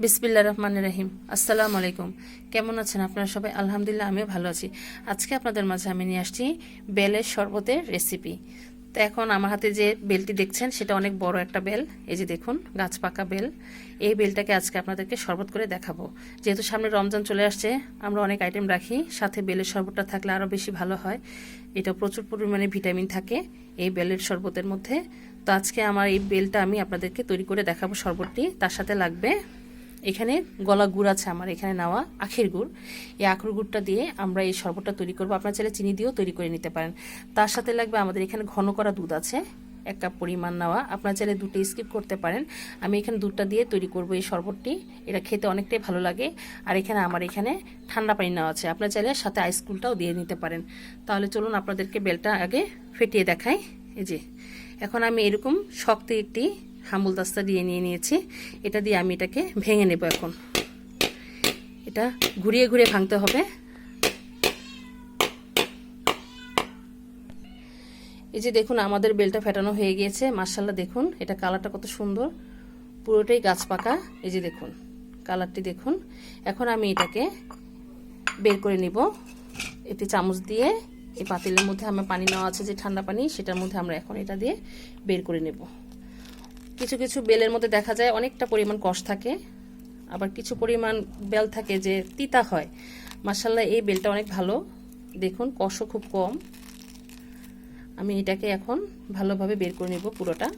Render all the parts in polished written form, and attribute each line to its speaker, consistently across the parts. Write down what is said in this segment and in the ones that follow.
Speaker 1: বিসমিল্লাহির রহমানির রহিম। আসসালামু আলাইকুম। কেমন আছেন আপনারা সবাই? আলহামদুলিল্লাহ, আমিও ভালো আছি। আজকে আপনাদের মাঝে আমি নিয়ে আসছি বেলের শরবতের রেসিপি। তো এখন আমার হাতে যে বেলটি দেখছেন সেটা অনেক বড় একটা বেল। এই যে দেখুন, গাছ পাকা বেল। এই বেলটাকে আজকে আপনাদেরকে শরবত করে দেখাবো। যেহেতু সামনে রমজান চলে আসছে, আমরা অনেক আইটেম রাখি, সাথে বেলের শরবতটা থাকলে আরও বেশি ভালো হয়। এটা প্রচুর পরিমাণে ভিটামিন থাকে এই বেলের শরবতের মধ্যে। তো আজকে আমার এই বেলটা আমি আপনাদেরকে তৈরি করে দেখাবো শরবতটি। তার সাথে লাগবে এখানে গলা গুড় আছে, আমার এখানে নেওয়া আখের গুড়। এই আখের গুড়টা দিয়ে আমরা এই শরবতটা তৈরি করব। আপনারা চাইলে চিনি দিয়েও তৈরি করে নিতে পারেন। তার সাথে লাগবে আমাদের এখানে ঘন করা দুধ আছে 1 কাপ পরিমাণ নেওয়া। আপনারা চাইলে দুধটা স্কিপ করতে পারেন। আমি এখানে দুধটা দিয়ে তৈরি করব এই শরবতটি। এটা খেতে অনেকটাই ভালো লাগে। আর এখানে আমার এখানে ঠান্ডা পানি নেওয়া আছে, আপনারা চাইলে সাথে আইসক্রিমটাও দিয়ে নিতে পারেন। তাহলে চলুন আপনাদেরকে বেলটা আগে ফেটিয়ে দেখাই। এই যে এখন আমি এরকম শক্ত একটি হামুল দাস্তা দিয়ে নিয়েছি। এটা দিয়ে আমি এটাকে ভেঙে নেব। এখন এটা ঘুরিয়ে ঘুরিয়ে ভাঙতে হবে। এই যে দেখুন, আমাদের বেলটা ফেটানো হয়ে গিয়েছে। মাশাআল্লাহ, দেখুন এটা কালারটা কত সুন্দর, পুরোটাই গাছ পাকা। এই যে দেখুন কালারটি দেখুন। এখন আমি এটাকে বের করে নিব একটি চামচ দিয়ে। এই পাতিলের মধ্যে আমার পানি নেওয়া আছে, যে ঠান্ডা পানি, সেটার মধ্যে আমরা এখন এটা দিয়ে বের করে নেব। কিছু কিছু বেলের মধ্যে দেখা যায় অনেকটা পরিমাণ কষ থাকে, আবার কিছু পরিমাণ বেল থাকে যে তিতা হয়। মাশাআল্লাহ, এই বেলটা অনেক ভালো। দেখুন কষও খুব কম। আমি এটাকে এখন ভালোভাবে বের করে নেব পুরোটা।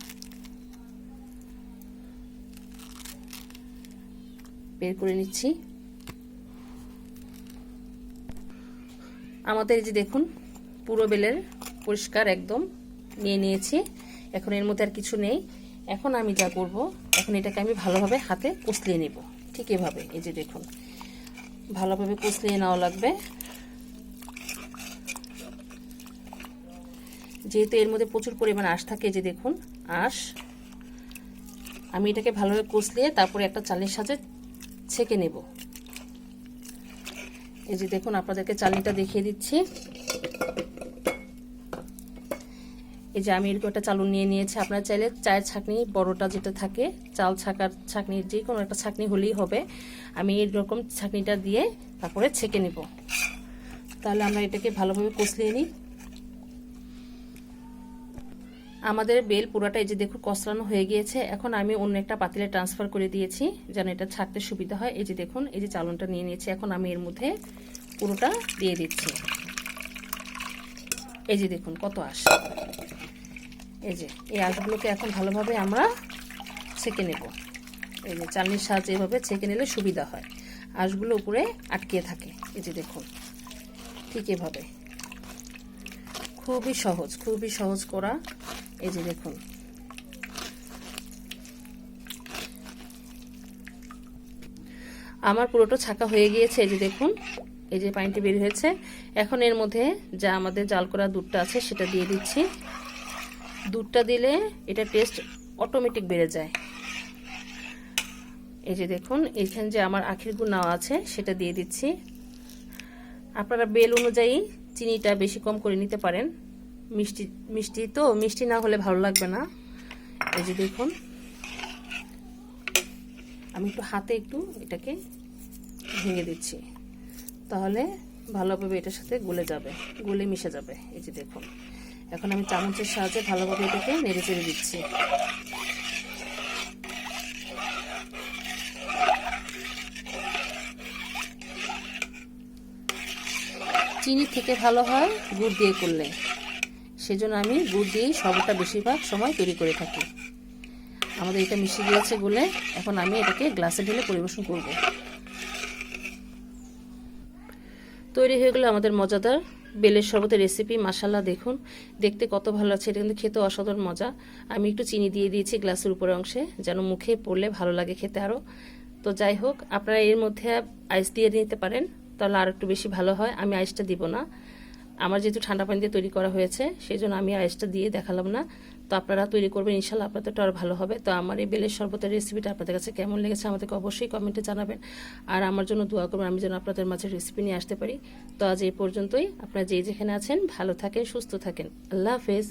Speaker 1: বের করে নিচ্ছি। আমাদের এই যে দেখুন পুরো বেলের পরিষ্কার একদম নিয়ে নিয়েছি। এখন এর মধ্যে আর কিছু নেই। এখন আমি যা করব, এখন এটাকে আমি ভালোভাবে হাতে কষলিয়ে নেব। ঠিক এভাবে এই যে দেখুন ভালোভাবে কষলিয়ে নেওয়া লাগবে। যেহেতু এর মধ্যে প্রচুর পরিমাণ আঁশ থাকে, যে দেখুন আঁশ। আমি এটাকে ভালোভাবে কষলিয়ে তারপরে একটা চালনির সাহায্যে ছেঁকে নেব। এই যে দেখুন আপনাদেরকে চালনিটা দেখিয়ে দিচ্ছি। এই যে আমি এরকম একটা চালুন নিয়ে নিয়েছি। আপনারা চাইলে চায়ের ছাঁকনি বড়টা যেটা থাকে, চাল ছাকার ছাঁকনি, যে কোনো একটা ছাঁকনি হলেই হবে। আমি এরকম ছাঁকনিটা দিয়ে তারপরে ছেঁকে নেব। তাহলে আমরা এটাকে ভালোভাবে কষলিয়ে নিই। আমাদের বেল পুরোটা এই যে দেখুন কষলানো হয়ে গিয়েছে। এখন আমি অন্য একটা পাতিলে ট্রান্সফার করে দিয়েছি যেন এটা ছাঁকতে সুবিধা হয়। এই যে দেখুন এই যে চালনটা নিয়ে নিয়েছি। এখন আমি এর মধ্যে পুরোটা দিয়ে দিচ্ছি। এই যে দেখুন কত আঁশ। এই যে এই আঁশগুলোকে এখন ভালোভাবে আমরা ছেঁকে নেব। এই যে চালনির সাহায্যে এভাবে ছেঁকে নিলে সুবিধা হয়, আঁশগুলো উপরে আটকিয়ে থাকে। এই যে দেখুন ঠিক এভাবে, খুবই সহজ, খুবই সহজ করা। এই যে দেখুন আমার পুরোটা ছাকা হয়ে গিয়েছে। এই যে দেখুন এই যে পানিটি বের হয়েছে। এখন এর মধ্যে যা আমাদের জাল করা দুধটা আছে সেটা দিয়ে দিচ্ছি। দুধটা দিলে এটা টেস্ট অটোমেটিক বেড়ে যায়। এই যে দেখুন এখানে যে আমার আখের গুড় নেওয়া আছে সেটা দিয়ে দিচ্ছি। আপনারা বেল অনুযায়ী চিনিটা বেশি কম করে নিতে পারেন। মিষ্টি তো মিষ্টি না হলে ভালো লাগবে না। এই যে দেখুন আমি একটু হাতে একটু এটাকে ভেঙে দিচ্ছি, তাহলে ভালোভাবে এটার সাথে গলে যাবে, গলে মিশে যাবে। এই যে দেখুন এখন আমি চামচের সাহায্যে ভালোভাবে এটাকে নেড়ে চেড়ে দিচ্ছি। চিনি থেকে ভালো হয় গুড় দিয়ে করলে, সেজন্য আমি গুড় দিয়েই শরবতটা বেশিরভাগ সময় তৈরি করে থাকি। আমাদের এটা মিশে গিয়েছে গুলে। এখন আমি এটাকে গ্লাসে ঢেলে পরিবেশন করব। তৈরি হয়ে গেল আমাদের মজাদার বেলের শরবতের রেসিপি। মাশাআল্লাহ, দেখুন দেখতে কত ভালো আছে। এটা কিন্তু খেতে অসাধারণ মজা। আমি একটু চিনি দিয়ে দিয়েছি গ্লাসের উপরের অংশে, যেন মুখে পড়লে ভালো লাগে খেতে আরও। তো যাই হোক, আপনারা এর মধ্যে আইস দিয়ে নিতে পারেন, তাহলে আর একটু বেশি ভালো হয়। আমি আইসটা দিব না, আমার যেহেতু ঠান্ডা পানি দিয়ে তৈরি করা হয়েছে সেই জন্য আমি আইসটা দিয়ে দেখালাম না। তো আপনারা তৈরি করবেন, ইনশাল্লাহ আপনাদের আরও ভালো হবে। তো আমার এই বেলের শরবতের রেসিপিটা আপনাদের কাছে কেমন লেগেছে আমাদেরকে অবশ্যই কমেন্টে জানাবেন। আর আমার জন্য দোয়া করবেন, আমি যেন আপনাদের মাঝে রেসিপি নিয়ে আসতে পারি। তো আজ এই পর্যন্তই। আপনারা যেখানে আছেন ভালো থাকেন, সুস্থ থাকেন। আল্লাহ হাফেজ।